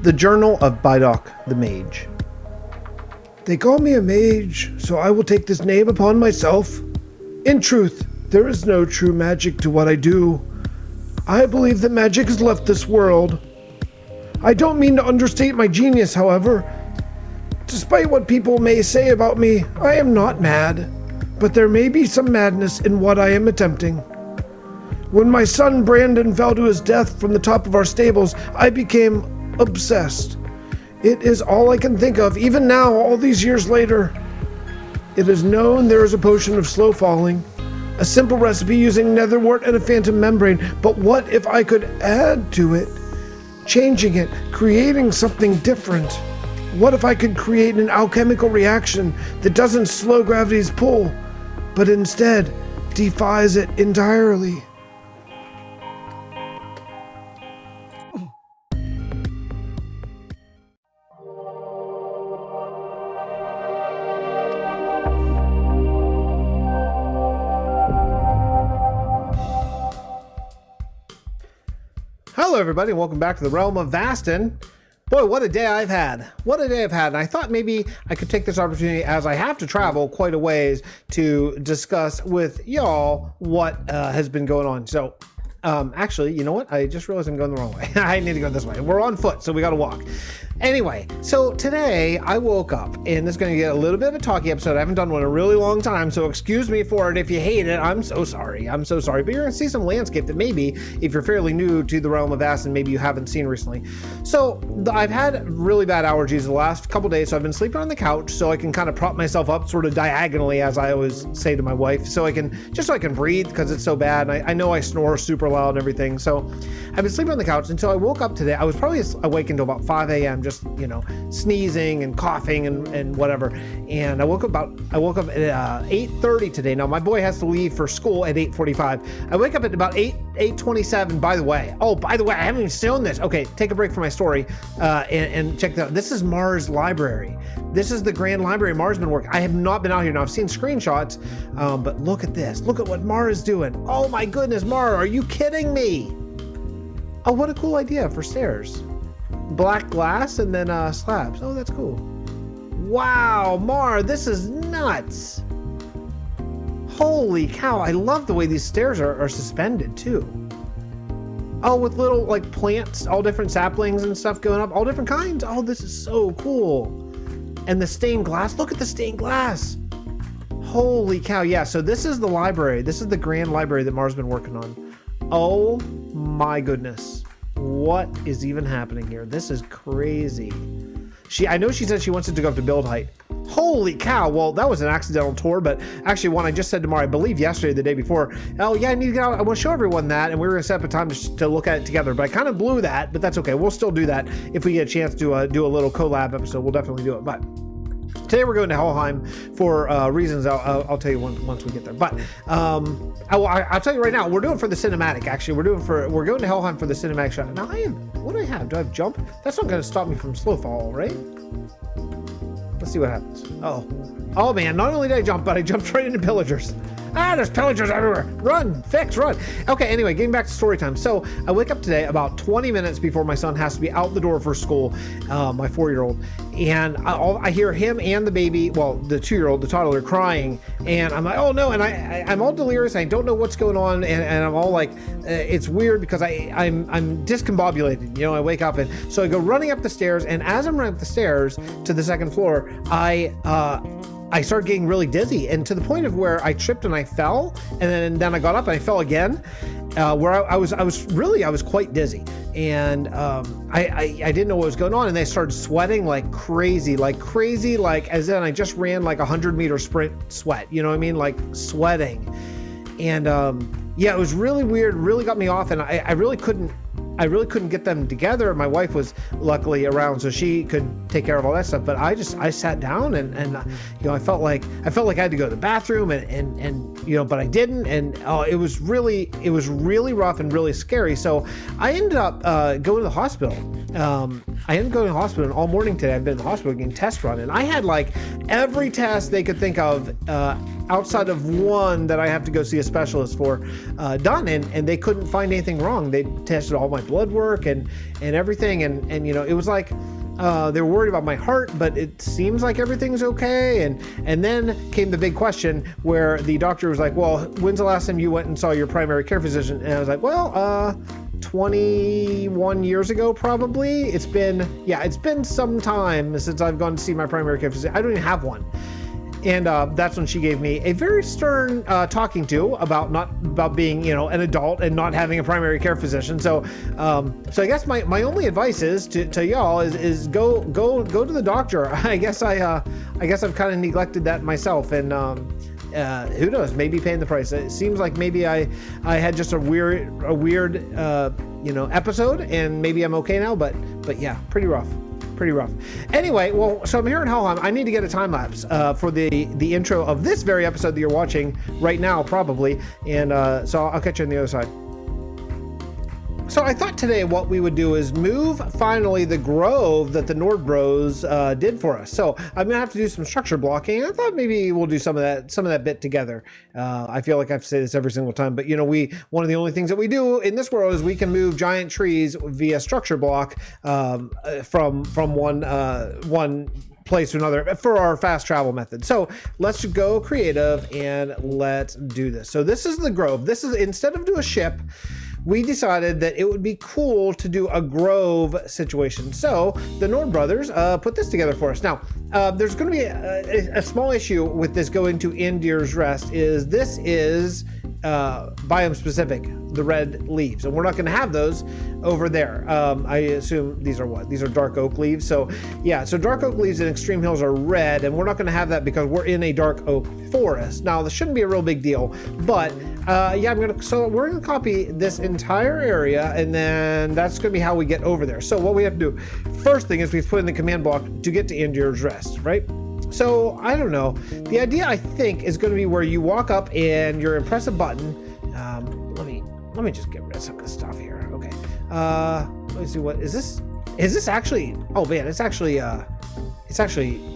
The Journal of Bidok the Mage. They call me a mage, so I will take this name upon myself. In truth, there is no true magic to what I do. I believe that magic has left this world. I don't mean to understate my genius, however. Despite what people may say about me, I am not mad, but there may be some madness in what I am attempting. When my son Brandon fell to his death from the top of our stables, I became obsessed. It is all I can think of, even now, all these years later. It is known there is a potion of slow falling, a simple recipe using netherwort and a phantom membrane, but what if I could add to it? Changing it, creating something different. What if I could create an alchemical reaction that doesn't slow gravity's pull, but instead defies it entirely? Hello everybody, and welcome back to the Realm of Vasten. Boy, what a day I've had. What a day I've had. And I thought maybe I could take this opportunity, as I have to travel quite a ways, to discuss with y'all what has been going on. So, actually, you know what? I just realized I'm going the wrong way. I need to go this way. We're on foot, so we gotta walk. Anyway, so today I woke up, and this is going to get a little bit of a talky episode. I haven't done one in a really long time, so excuse me for it if you hate it. I'm so sorry. I'm so sorry. But you're going to see some landscape that maybe, if you're fairly new to the Realm of Vasten, maybe you haven't seen recently. So I've had really bad allergies the last couple days, so I've been sleeping on the couch so I can kind of prop myself up sort of diagonally, as I always say to my wife, so I can breathe, because it's so bad. And I know I snore super loud and everything. So I've been sleeping on the couch until I woke up today. I was probably awake until about 5 a.m. just, sneezing and coughing and whatever. And I woke up at 8:30 today. Now my boy has to leave for school at 8:45. I wake up at about 8:27. By the way, I haven't even shown this. Okay, take a break from my story and check that out. This is Mars Library. This is the Grand Library Mars been working. I have not been out here now. I've seen screenshots, but look at this. Look at what Mar is doing. Oh my goodness, Mar, are you kidding me? Oh, what a cool idea for stairs. Black glass and then slabs. Oh, that's cool. Wow, Mar, this is nuts. Holy cow, I love the way these stairs are suspended too. Oh, with little like plants, all different saplings and stuff going up, all different kinds. Oh, this is so cool. And the stained glass, look at the stained glass. Holy cow, yeah, so this is the library. This is the Grand Library that Mar's been working on. Oh my goodness. What is even happening here? This is crazy. I know she said she wants it to go up to build height. Holy cow. Well, that was an accidental tour, but actually one I just said to Mara, I believe yesterday, the day before. Oh yeah, I need to get out. I want to show everyone that. And we were going to set up a time to look at it together, but I kind of blew that, but that's okay. We'll still do that. If we get a chance to do a little collab episode, we'll definitely do it. But today we're going to Helheim for reasons I'll tell you once we get there. But I'll tell you right now, we're doing for the cinematic. Actually, we're going to Helheim for the cinematic shot. Now what do I have? Do I have jump? That's not going to stop me from slow fall, right? Let's see what happens. Oh man! Not only did I jump, but I jumped right into pillagers. There's pillagers everywhere. Run, Fix, run. Okay, anyway, getting back to story time. So I wake up today about 20 minutes before my son has to be out the door for school, my 4-year-old. And I hear him and the baby, well, the 2-year-old, the toddler, crying. And I'm like, oh no. And I'm all delirious. I don't know what's going on. And I'm all like, it's weird because I'm discombobulated. I wake up, and so I go running up the stairs. And as I'm running up the stairs to the second floor, I started getting really dizzy, and to the point of where I tripped and I fell, and then I got up and I fell again, where I was quite dizzy, and I didn't know what was going on, and I started sweating like crazy, as in I just ran like 100-meter sprint sweat, you know what I mean, like sweating, and yeah, it was really weird, really got me off, and I really couldn't get them together. My wife was luckily around, so she could take care of all that stuff. But I sat down and I felt like I had to go to the bathroom and but I didn't. And it was really rough and really scary. So I ended up going to the hospital. And all morning today. I've been in the hospital getting test run, and I had like every test they could think of. outside of one that I have to go see a specialist for, done, and they couldn't find anything wrong. They tested all my blood work and everything, and you know, it was like they were worried about my heart, but it seems like everything's okay. And then came the big question where the doctor was like, well, when's the last time you went and saw your primary care physician? And I was like, well, 21 years ago, probably. It's been some time since I've gone to see my primary care physician. I don't even have one. And that's when she gave me a very stern talking to about being, you know, an adult and not having a primary care physician. So I guess my only advice is to y'all is go to the doctor. I guess I've kind of neglected that myself, and who knows, maybe paying the price. It seems like maybe I had just a weird you know, episode, and maybe I'm okay now, but yeah, pretty rough. Anyway, well, so I'm here in Helheim. I need to get a time lapse for the intro of this very episode that you're watching right now, probably, and so I'll catch you on the other side. So I thought today what we would do is move finally the grove that the Nord Bros did for us. So I'm gonna have to do some structure blocking. I thought maybe we'll do some of that bit together. I feel like I have to say this every single time, but you know, one of the only things that we do in this world is we can move giant trees via structure block from one place to another for our fast travel method. So let's go creative and let's do this. So this is the grove. This is, instead of do a ship, we decided that it would be cool to do a grove situation. So the Nord brothers put this together for us. Now, there's going to be a small issue with this going to Anduir's Rest. This is biome specific, the red leaves, and we're not going to have those over there. I assume these are dark oak leaves. So yeah, so dark oak leaves in Extreme Hills are red, and we're not going to have that because we're in a dark oak forest. Now, this shouldn't be a real big deal, but yeah, we're gonna copy this entire area, and then that's gonna be how we get over there. So what we have to do, first thing is we've put in the command block to get to Anduir's Rest, right? So I don't know. The idea, I think, is going to be where you walk up and you press a button. Let me just get rid of some of this stuff here. Okay. Let me see. What is this? Is this actually? Oh man, it's actually.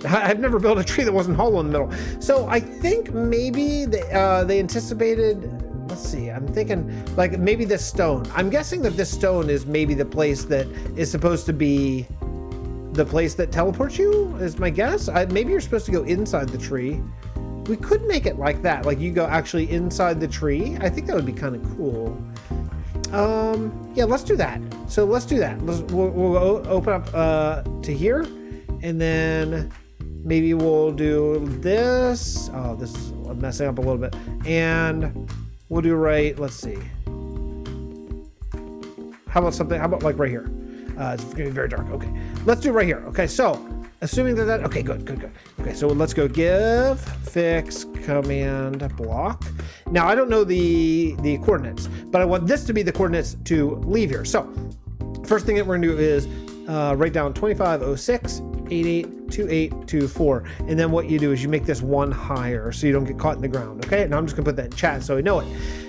I've never built a tree that wasn't hollow in the middle. So I think maybe they anticipated. Let's see. I'm thinking like maybe this stone. I'm guessing that this stone is maybe the place that is supposed to be. The place that teleports you is my guess. Maybe you're supposed to go inside the tree. We could make it like that, like you go actually inside the tree. I think that would be kind of cool. Yeah, let's do that. So let's do that. We'll open up to here, and then maybe we'll do this. Oh, this is messing up a little bit. And we'll do let's see. How about like right here? It's gonna be very dark. Okay, let's do right here. Okay, so assuming that okay, good. Okay, so let's go give fix command block. Now I don't know the coordinates, but I want this to be the coordinates to leave here. So first thing that we're gonna do is write down 2506 882824, and then what you do is you make this one higher so you don't get caught in the ground. Okay, now I'm just gonna put that in chat so we know it.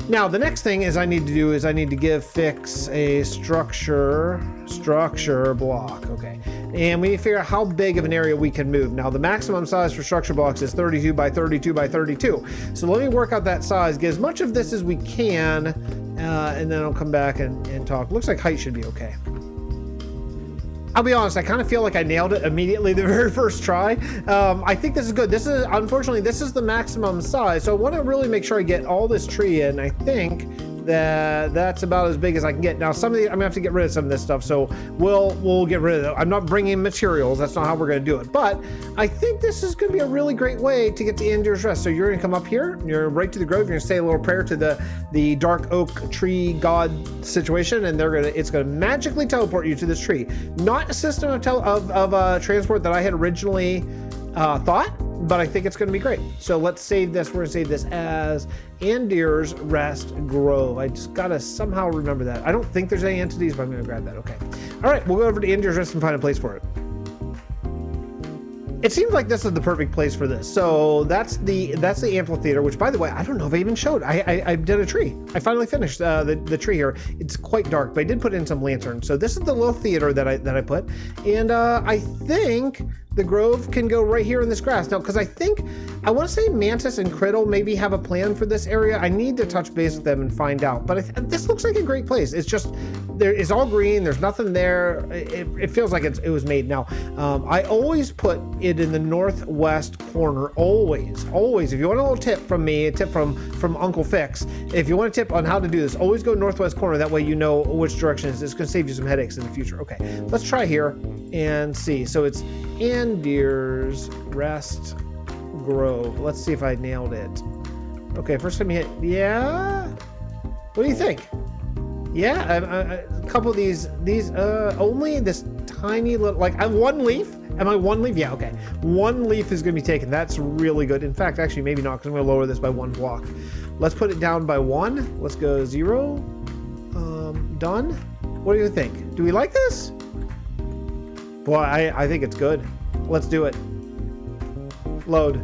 Now the next thing I need to give fix a structure block. Okay, and we need to figure out how big of an area we can move. Now the maximum size for structure blocks is 32 by 32 by 32. So let me work out that size, get as much of this as we can, and then I'll come back and talk. Looks like height should be okay. I'll be honest, I kind of feel like I nailed it immediately the very first try. I think this is good. Unfortunately, this is the maximum size. So I want to really make sure I get all this tree in. I think that's about as big as I can get. Now, some of the, I'm gonna have to get rid of some of this stuff. So we'll get rid of it. I'm not bringing materials. That's not how we're gonna do it. But I think this is gonna be a really great way to get to Anduir's Rest. So you're gonna come up here, you're right to the grove, you're gonna say a little prayer to the dark oak tree god situation, and it's gonna magically teleport you to this tree. Not a system of transport that I had originally thought, but I think it's going to be great. So let's save this. We're going to save this as Anduir's Rest Grove. I just got to somehow remember that. I don't think there's any entities, but I'm going to grab that. Okay. All right. We'll go over to Anduir's Rest and find a place for it. It seems like this is the perfect place for this. So that's the amphitheater, which, by the way, I don't know if I even showed. I did a tree. I finally finished the tree here. It's quite dark, but I did put in some lanterns. So this is the little theater that I put, and I think the grove can go right here in this grass. Now, because I want to say Mantis and Criddle maybe have a plan for this area. I need to touch base with them and find out. But this looks like a great place. It's just, it's all green. There's nothing there. It feels like it was made. Now, I always put it in the northwest corner. Always. If you want a little tip from me, a tip from Uncle Fix, if you want a tip on how to do this, always go northwest corner. That way you know which direction it is. It's going to save you some headaches in the future. Okay, let's try here and see. So it's Anduir's Rest Grove. Let's see if I nailed it. Okay, first time you hit, yeah. What do you think? Yeah, a couple of these only this tiny little, like I have one leaf. Am I one leaf? Yeah, okay. One leaf is going to be taken. That's really good. In fact, actually, maybe not, because I'm going to lower this by 1 block. Let's put it down by 1. Let's go 0. Done. What do you think? Do we like this? Boy, I think it's good. Let's do it. Load.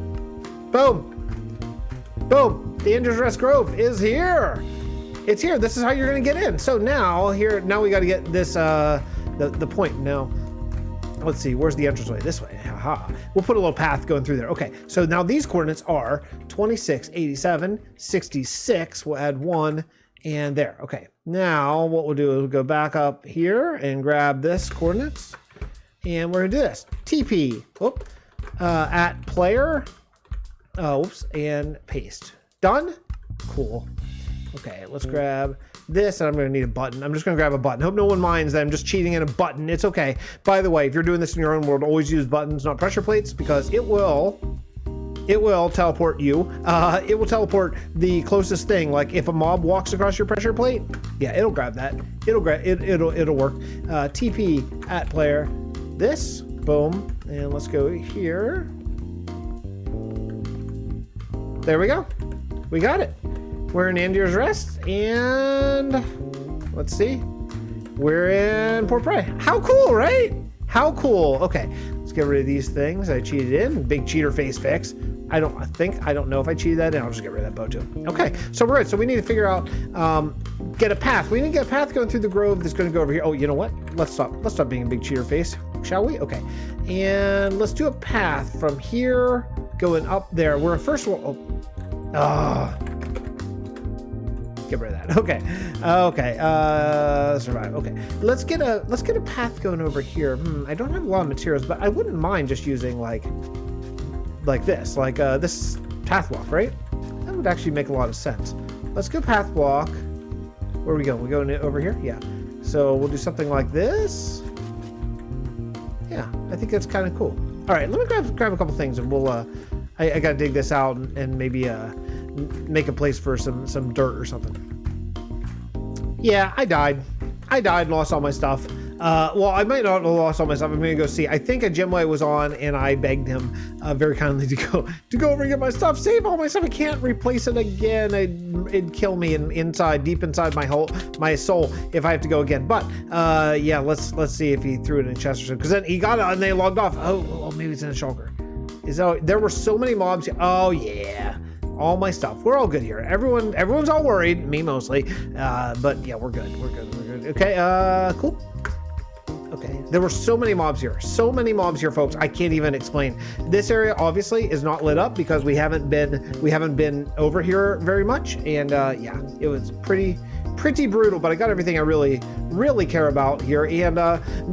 Boom. Boom. The Anduir's Rest Grove is here. It's here. This is how you're going to get in. So now we got to get this, the point. Now, let's see. Where's the entranceway? This way. Haha. We'll put a little path going through there. Okay. So now these coordinates are 26, 87, 66. We'll add 1 and there. Okay. Now what we'll do is we'll go back up here and grab this coordinates. And we're going to do this. TP. Whoop. At player. Whoops. And paste. Done. Cool. Okay, let's grab this, and I'm going to need a button. I'm just going to grab a button. Hope no one minds that I'm just cheating in a button. It's okay. By the way, if you're doing this in your own world, always use buttons, not pressure plates, because it will teleport you. It will teleport the closest thing. Like if a mob walks across your pressure plate, yeah, it'll grab that. It'll work. TP at player. This, boom, and let's go here. There we go. We got it. We're in Anduir's Rest, and let's see. We're in Port Breigh. How cool, right? How cool. Okay, let's get rid of these things. I cheated in. Big cheater face fix. I don't know if I cheated that in. I'll just get rid of that bow too. Okay, so we're good. So we need to figure out, get a path. We need to get a path going through the grove that's going to go over here. Oh, you know what? Let's stop being a big cheater face, shall we? Okay, and let's do a path from here going up there. We're first of all. Get rid of that. Okay. Survive. Okay. Let's get a path going over here. I don't have a lot of materials, but I wouldn't mind just using like this, this path walk, right? That would actually make a lot of sense. Let's go path walk. Where are we going? We going over here? Yeah. So we'll do something like this. Yeah, I think that's kind of cool. All right, let me grab a couple things, and we'll. I gotta dig this out and maybe make a place for some dirt or something. Yeah, I died and lost all my stuff. Well, I might not have lost all my stuff. I'm gonna go see. I think a Gemway was on, and I begged him very kindly to go over and get my stuff, save all my stuff. I can't replace it again. It'd kill me deep inside my soul if I have to go again. But yeah, let's see if he threw it in a chest or something. Because then he got it and they logged off. Oh, maybe it's in a shulker. There were so many mobs. Oh yeah. All my stuff. We're all good here. Everyone's all worried. Me mostly. But yeah, we're good. Okay. Cool. Okay. There were so many mobs here. Folks. I can't even explain. This area obviously is not lit up because we haven't been over here very much. And yeah, it was pretty brutal, but I got everything I really care about here. And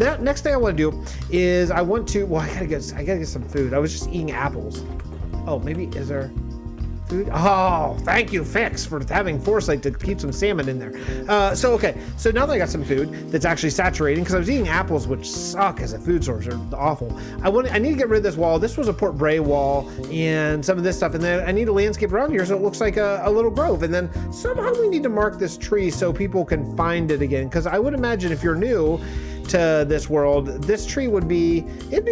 that next thing I want to do is I gotta get some food. I was just eating apples. Oh, maybe is there food? Oh, thank you, Fix, for having foresight to keep some salmon in there. So now that I got some food that's actually saturating, because I was eating apples, which suck as a food source, they're awful. I need to get rid of this wall. This was a Port Breigh wall and some of this stuff, and then I need a landscape around here so it looks like a little grove. And then somehow we need to mark this tree so people can find it again, because I would imagine if you're new to this world, this tree it'd be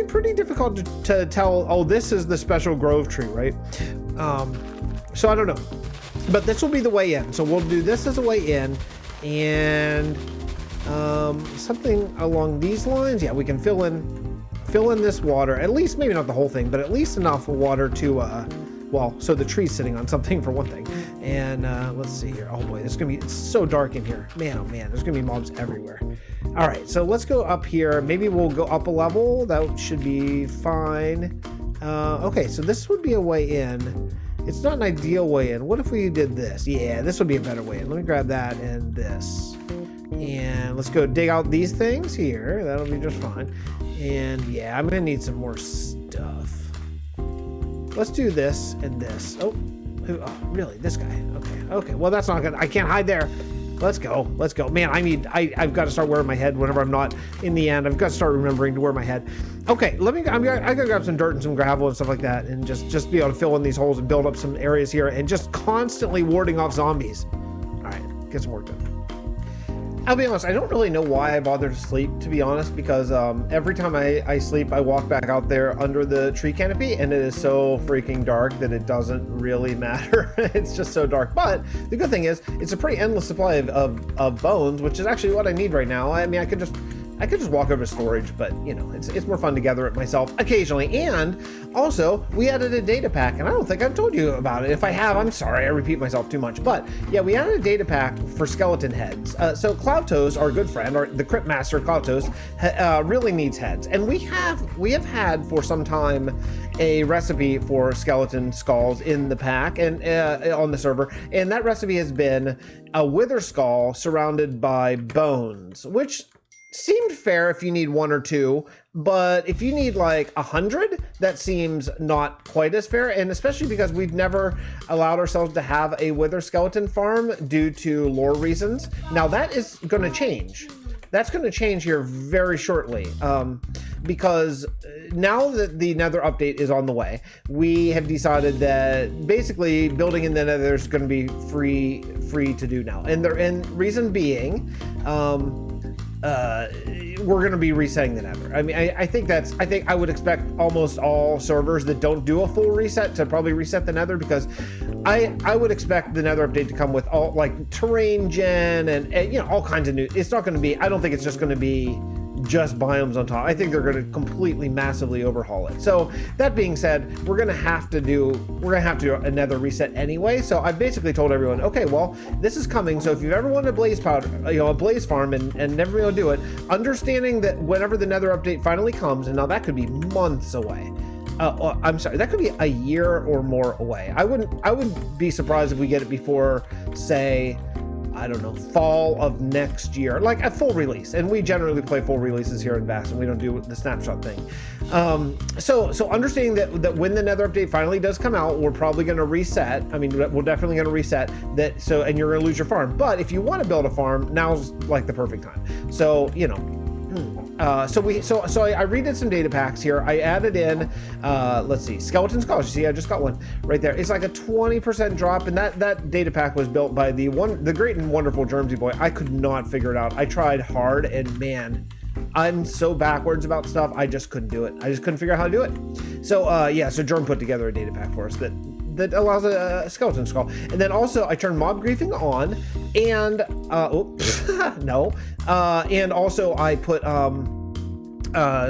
pretty difficult to tell, oh, this is the special grove tree, right? So I don't know, but this will be the way in. So we'll do this as a way in, and something along these lines. Yeah, we can fill in this water, at least, maybe not the whole thing, but at least enough water to so the tree's sitting on something for one thing. And let's see here. Oh boy, it's so dark in here. Man, oh man, there's gonna be mobs everywhere. All right, so let's go up here. Maybe we'll go up a level. That should be fine. Okay, so this would be a way in. It's not an ideal way in. What if we did this? Yeah, this would be a better way in. Let me grab that and this. And let's go dig out these things here. That'll be just fine. And yeah, I'm gonna need some more stuff. Let's do this and this. Oh, really? This guy? Okay. Well, that's not good. I can't hide there. Let's go. Man, I've got to start wearing my head whenever I'm not in the end. I've got to start remembering to wear my head. Okay, I gotta grab some dirt and some gravel and stuff like that, and just be able to fill in these holes and build up some areas here, and just constantly warding off zombies. All right, get some work done. I'll be honest, I don't really know why I bother to sleep, to be honest, because every time I sleep, I walk back out there under the tree canopy, and it is so freaking dark that it doesn't really matter. It's just so dark. But the good thing is, it's a pretty endless supply of bones, which is actually what I need right now. I mean, I could just walk over to storage, but you know, it's more fun to gather it myself occasionally. And also, we added a data pack, and I don't think I've told you about it. If I have, I'm sorry, I repeat myself too much. But yeah, we added a data pack for skeleton heads. So Cloudtoes, our good friend, or the Crypt Master Cloudtoes, really needs heads, and we have had for some time a recipe for skeleton skulls in the pack and on the server, and that recipe has been a wither skull surrounded by bones, which seemed fair if you need one or two, but if you need like 100, that seems not quite as fair, and especially because we've never allowed ourselves to have a wither skeleton farm due to lore reasons. Now that is going to change. That's going to change here very shortly, because now that the Nether update is on the way, we have decided that basically building in the Nether is going to be free to do now, and reason being, we're going to be resetting the Nether. I mean, I think I would expect almost all servers that don't do a full reset to probably reset the Nether, because I would expect the Nether update to come with all like terrain gen and you know, all kinds of new. It's not going to be, I don't think it's just going to be just biomes on top. I think they're going to completely massively overhaul it. So that being said, we're going to have to do a Nether reset anyway. So I've basically told everyone, okay, well, this is coming. So if you've ever wanted a blaze powder, you know, a blaze farm and never been able to do it, understanding that whenever the Nether update finally comes, and now that could be months away. I'm sorry, that could be a year or more away. I would be surprised if we get it before, say, I don't know, fall of next year, like a full release. And we generally play full releases here in Vasten. We don't do the snapshot thing. So understanding that when the Nether update finally does come out, we're probably going to reset. I mean, we're definitely going to reset that. So, and you're going to lose your farm. But if you want to build a farm, now's like the perfect time. So, you know, so I redid some data packs here. I added in, let's see, skeleton skulls. You see, I just got one right there. It's like a 20% drop, and that data pack was built by the great and wonderful Germsy boy. I could not figure it out. I tried hard, and man, I'm so backwards about stuff. I just couldn't do it. I just couldn't figure out how to do it. So yeah, so Germ put together a data pack for us that allows a skeleton skull. And then also I turned mob griefing on, and and also I put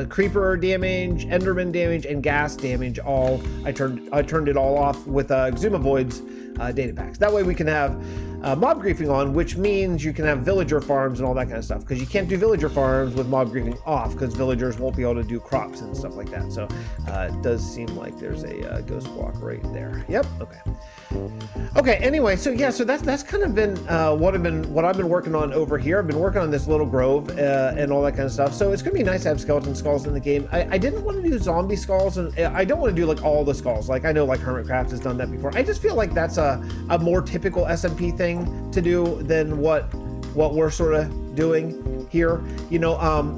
creeper damage, enderman damage, and gas damage all. I turned it all off with Exuma Void's data packs. That way we can have mob griefing on, which means you can have villager farms and all that kind of stuff, because you can't do villager farms with mob griefing off, because villagers won't be able to do crops and stuff like that. So it does seem like there's a ghost block right there. Yep. Okay, anyway, so yeah, so that's kind of been what I've been working on over here. I've been working on this little grove and all that kind of stuff. So it's gonna be nice to have skeleton skulls in the game. I didn't want to do zombie skulls, and I don't want to do like all the skulls. Like I know like Hermitcraft has done that before. I just feel like that's a more typical SMP thing to do than what we're sort of doing here, you know.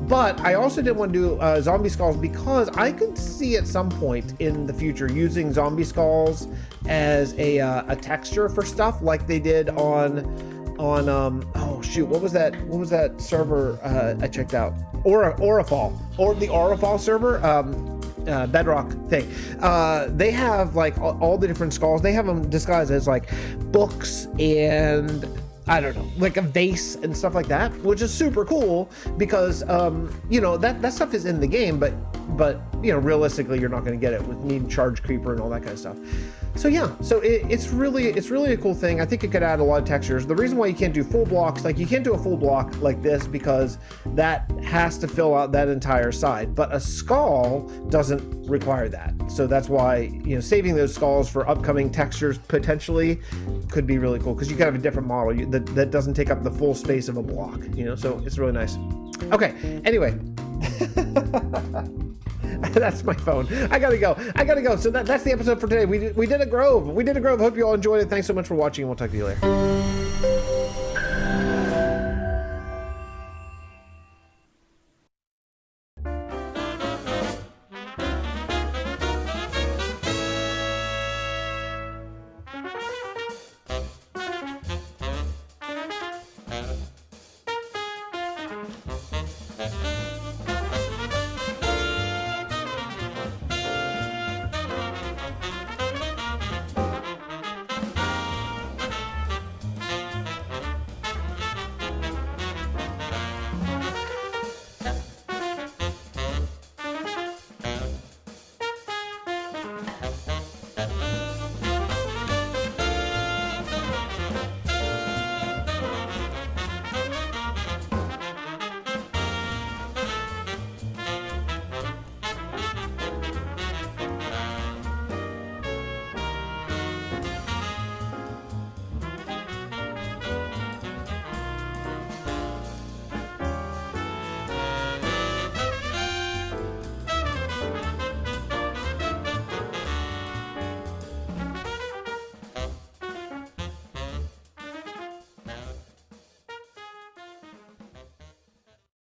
But I also didn't want to do zombie skulls, because I could see at some point in the future using zombie skulls as a texture for stuff like they did on oh shoot, what was that server I checked out, Orifal, or the Orifal server, Bedrock thing. They have like all the different skulls. They have them disguised as like books and I don't know, like a vase and stuff like that, which is super cool, because you know, that stuff is in the game, but you know, realistically you're not going to get it with need charge creeper and all that kind of stuff. So yeah, so it's really a cool thing. I think it could add a lot of textures. The reason why you can't do full blocks, like you can't do a full block like this because that has to fill out that entire side, but a skull doesn't require that. So that's why, you know, saving those skulls for upcoming textures potentially could be really cool, because you could have a different model that doesn't take up the full space of a block, you know, so it's really nice. Okay, anyway. That's my phone. I gotta go. So that's the episode for today. We did a grove. Hope you all enjoyed it. Thanks so much for watching, and we'll talk to you later.